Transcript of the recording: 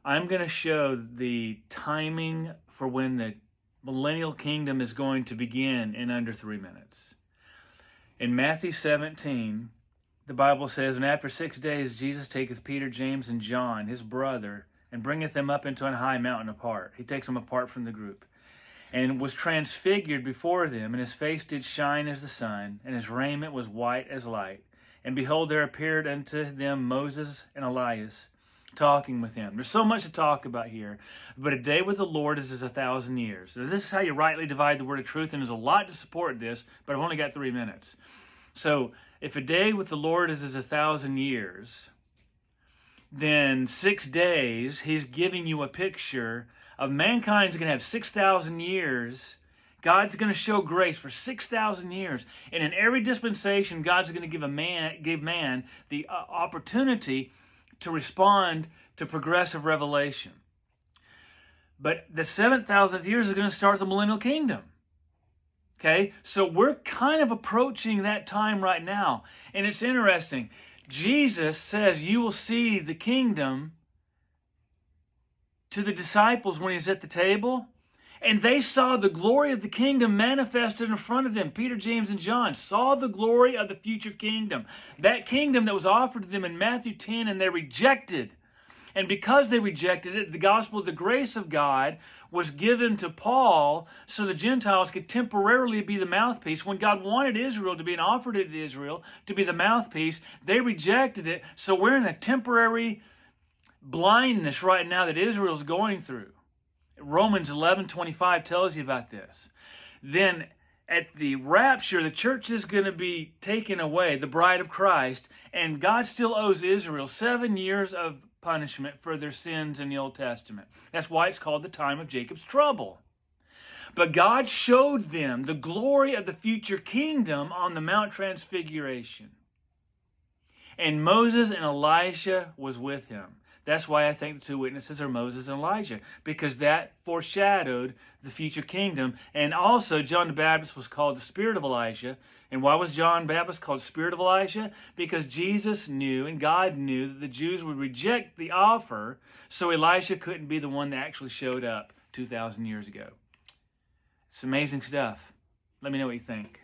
I'm going to show the timing for when the millennial kingdom is going to begin in under 3 minutes. In Matthew 17, the Bible says, "And after 6 days Jesus taketh Peter, James, and John, his brother, and bringeth them up into an high mountain apart." He takes them apart from the group. "And was transfigured before them, and his face did shine as the sun, and his raiment was white as light. And behold, there appeared unto them Moses and Elias, talking with him." There's so much to talk about here. "But a day with the Lord is as 1,000 years." So this is how you rightly divide the word of truth, and there's a lot to support this, but I've only got 3 minutes. So if a day with the Lord is as 1,000 years, then 6 days, he's giving you a picture of mankind's going to have 6,000 years. God's going to show grace for 6,000 years. And in every dispensation, God's going to give man the opportunity to respond to progressive revelation. But the 7,000th years is going to start the millennial kingdom. Okay, so we're kind of approaching that time right now. And it's interesting. Jesus says you will see the kingdom to the disciples when he's at the table. And they saw the glory of the kingdom manifested in front of them. Peter, James, and John saw the glory of the future kingdom. That kingdom that was offered to them in Matthew 10, and they rejected. And because they rejected it, the gospel of the grace of God was given to Paul so the Gentiles could temporarily be the mouthpiece. When God wanted Israel to be and offered it to Israel to be the mouthpiece, they rejected it. So we're in a temporary blindness right now that Israel's going through. Romans 11:25 tells you about this. Then at the rapture, the church is going to be taken away, the bride of Christ, and God still owes Israel 7 years of punishment for their sins in the Old Testament. That's why it's called the time of Jacob's trouble. But God showed them the glory of the future kingdom on the Mount Transfiguration. And Moses and Elijah was with him. That's why I think the two witnesses are Moses and Elijah, because that foreshadowed the future kingdom. And also, John the Baptist was called the Spirit of Elijah. And why was John the Baptist called Spirit of Elijah? Because Jesus knew and God knew that the Jews would reject the offer, so Elijah couldn't be the one that actually showed up 2,000 years ago. It's amazing stuff. Let me know what you think.